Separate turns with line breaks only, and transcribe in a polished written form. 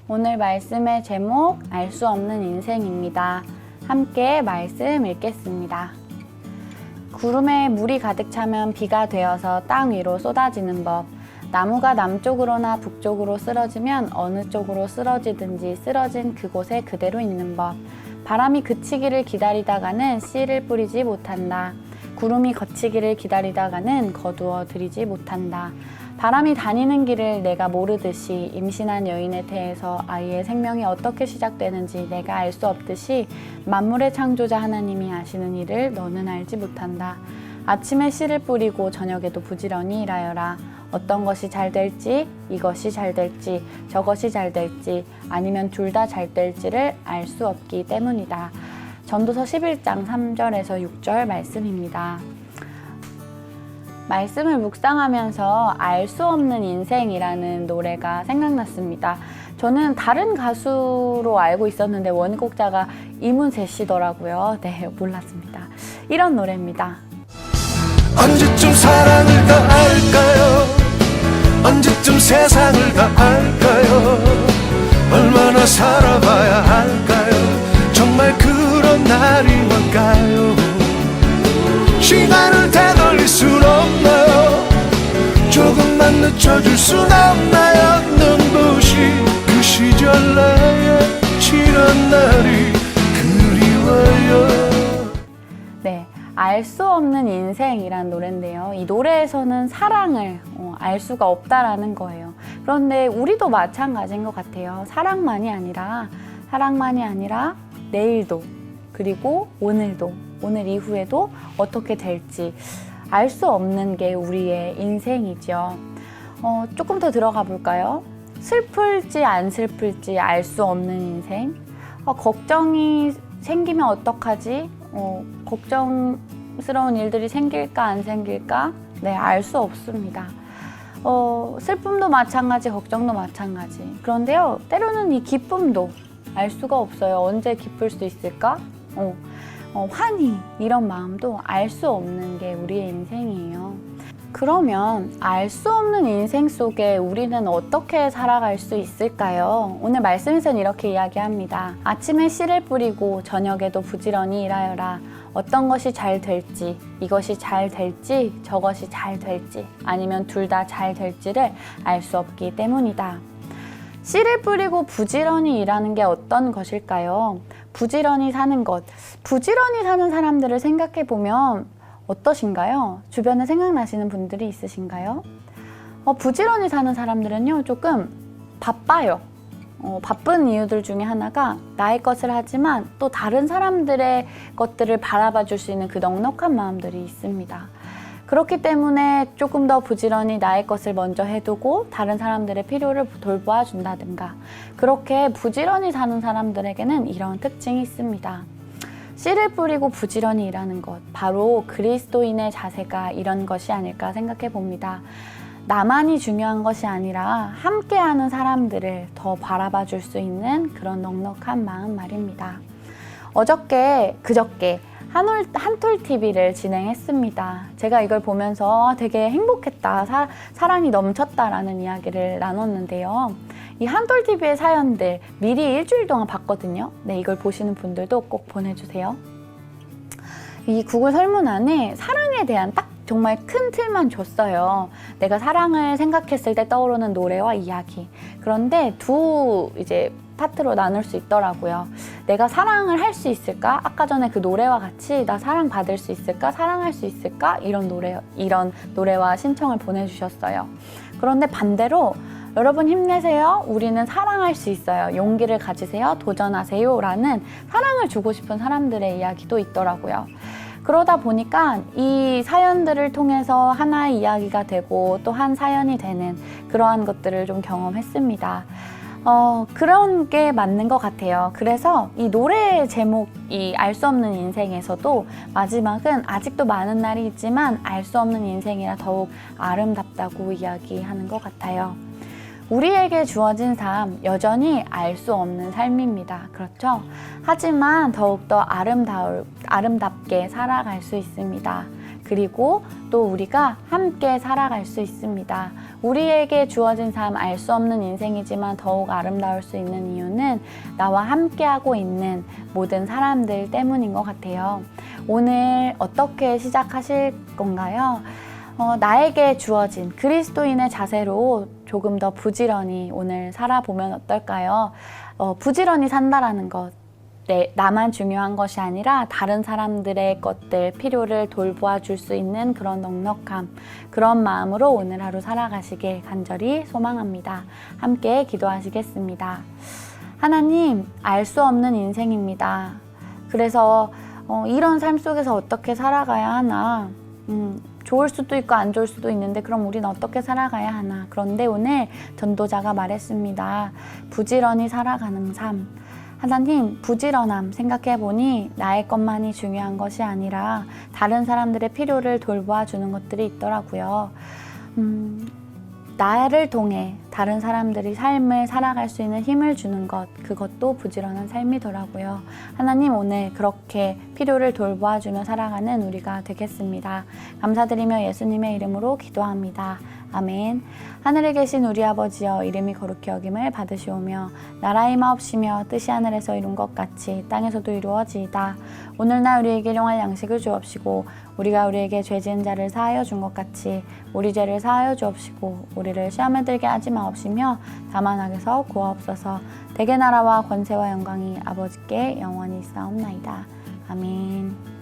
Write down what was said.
오늘 말씀의 제목 알 수 없는 인생입니다. 함께 말씀 읽겠습니다. 구름에 물이 가득 차면 비가 되어서 땅 위로 쏟아지는 법. 나무가 남쪽으로나 북쪽으로 쓰러지면 어느 쪽으로 쓰러지든지 쓰러진 그곳에 그대로 있는 법. 바람이 그치기를 기다리다가는 씨를 뿌리지 못한다. 구름이 거치기를 기다리다가는 거두어 들이지 못한다. 바람이 다니는 길을 내가 모르듯이 임신한 여인의 태에서 아이의 생명이 어떻게 시작되는지 내가 알 수 없듯이 만물의 창조자 하나님이 아시는 일을 너는 알지 못한다. 아침에 씨를 뿌리고 저녁에도 부지런히 일하여라. 어떤 것이 잘 될지, 이것이 잘 될지, 저것이 잘 될지, 아니면 둘 다 잘 될지를 알 수 없기 때문이다. 전도서 11장 3절에서 6절 말씀입니다. 말씀을 묵상하면서 알 수 없는 인생이라는 노래가 생각났습니다. 저는 다른 가수로 알고 있었는데 원곡자가 이문세 씨더라고요. 네, 몰랐습니다. 이런 노래입니다.
언제쯤 사랑을 다 알까요? 언제쯤 세상을 다 알까요? 얼마나 살아봐야 할까요? 정말 그런 날이 올까요? 시간을 되돌릴 순 없나요? 조금만 늦춰줄 순 없나요? 눈부신 그 시절 나의 지난 날이 그리워요.
네, 알 수 없는 인생이란 노래인데요. 이 노래에서는 사랑을 알 수가 없다라는 거예요. 그런데 우리도 마찬가지인 것 같아요. 사랑만이 아니라 내일도, 그리고 오늘도, 오늘 이후에도 어떻게 될지 알 수 없는 게 우리의 인생이죠. 조금 더 들어가 볼까요? 슬플지 안 슬플지 알 수 없는 인생. 걱정이 생기면 어떡하지? 걱정스러운 일들이 생길까 안 생길까? 네, 알 수 없습니다. 슬픔도 마찬가지, 걱정도 마찬가지. 그런데요, 때로는 이 기쁨도 알 수가 없어요. 언제 기쁠 수 있을까? 환희, 이런 마음도 알 수 없는 게 우리의 인생이에요. 그러면 알 수 없는 인생 속에 우리는 어떻게 살아갈 수 있을까요? 오늘 말씀에서는 이렇게 이야기합니다. 아침에 씨를 뿌리고 저녁에도 부지런히 일하여라. 어떤 것이 잘 될지, 이것이 잘 될지, 저것이 잘 될지, 아니면 둘 다 잘 될지를 알 수 없기 때문이다. 씨를 뿌리고 부지런히 일하는 게 어떤 것일까요? 부지런히 사는 것. 부지런히 사는 사람들을 생각해 보면 어떠신가요? 주변에 생각나시는 분들이 있으신가요? 부지런히 사는 사람들은요, 조금 바빠요. 바쁜 이유들 중에 하나가 나의 것을 하지만 또 다른 사람들의 것들을 바라봐 줄 수 있는 그 넉넉한 마음들이 있습니다. 그렇기 때문에 조금 더 부지런히 나의 것을 먼저 해두고 다른 사람들의 필요를 돌보아 준다든가, 그렇게 부지런히 사는 사람들에게는 이런 특징이 있습니다. 씨를 뿌리고 부지런히 일하는 것, 바로 그리스도인의 자세가 이런 것이 아닐까 생각해 봅니다. 나만이 중요한 것이 아니라 함께하는 사람들을 더 바라봐 줄 수 있는 그런 넉넉한 마음 말입니다. 그저께 한톨TV를 진행했습니다. 제가 이걸 보면서 되게 행복했다, 사랑이 넘쳤다라는 이야기를 나눴는데요. 이 한톨TV의 사연들 미리 일주일 동안 봤거든요. 네, 이걸 보시는 분들도 꼭 보내주세요. 이 구글 설문안에 사랑에 대한 딱 정말 큰 틀만 줬어요. 내가 사랑을 생각했을 때 떠오르는 노래와 이야기. 그런데 이제 파트로 나눌 수 있더라고요. 내가 사랑을 할 수 있을까? 아까 전에 그 노래와 같이 나 사랑받을 수 있을까? 사랑할 수 있을까? 이런 노래와 신청을 보내주셨어요. 그런데 반대로 여러분 힘내세요. 우리는 사랑할 수 있어요. 용기를 가지세요. 도전하세요. 라는 사랑을 주고 싶은 사람들의 이야기도 있더라고요. 그러다 보니까 이 사연들을 통해서 하나의 이야기가 되고 또 한 사연이 되는 그러한 것들을 좀 경험했습니다. 그런 게 맞는 것 같아요. 그래서 이 노래 제목이 알 수 없는 인생에서도 마지막은 아직도 많은 날이 있지만 알 수 없는 인생이라 더욱 아름답다고 이야기하는 것 같아요. 우리에게 주어진 삶, 여전히 알 수 없는 삶입니다. 그렇죠? 하지만 더욱더 아름답게 살아갈 수 있습니다. 그리고 또 우리가 함께 살아갈 수 있습니다. 우리에게 주어진 삶, 알 수 없는 인생이지만 더욱 아름다울 수 있는 이유는 나와 함께하고 있는 모든 사람들 때문인 것 같아요. 오늘 어떻게 시작하실 건가요? 나에게 주어진 그리스도인의 자세로 조금 더 부지런히 오늘 살아보면 어떨까요? 부지런히 산다라는 것, 나만 중요한 것이 아니라 다른 사람들의 것들, 필요를 돌보아 줄 수 있는 그런 넉넉함, 그런 마음으로 오늘 하루 살아가시길 간절히 소망합니다. 함께 기도하시겠습니다. 하나님, 알 수 없는 인생입니다. 그래서 이런 삶 속에서 어떻게 살아가야 하나, 좋을 수도 있고 안 좋을 수도 있는데 그럼 우리는 어떻게 살아가야 하나. 그런데 오늘 전도자가 말했습니다. 부지런히 살아가는 삶. 하나님, 부지런함 생각해보니 나의 것만이 중요한 것이 아니라 다른 사람들의 필요를 돌보아 주는 것들이 있더라고요. 나를 통해 다른 사람들이 삶을 살아갈 수 있는 힘을 주는 것, 그것도 부지런한 삶이더라고요. 하나님, 오늘 그렇게 필요를 돌보아 주며 살아가는 우리가 되겠습니다. 감사드리며 예수님의 이름으로 기도합니다. 아멘. 하늘에 계신 우리 아버지여, 이름이 거룩히 여김을 받으시오며 나라의 마옵시며 뜻이 하늘에서 이룬 것 같이 땅에서도 이루어지이다. 오늘날 우리에게 일용할 양식을 주옵시고 우리가 우리에게 죄 지은 자를 사하여 준 것 같이 우리 죄를 사하여 주옵시고 우리를 시험에 들게 하지 마옵시며 다만 악에서 구하옵소서. 대개 나라와 권세와 영광이 아버지께 영원히 있사옵나이다. 아멘.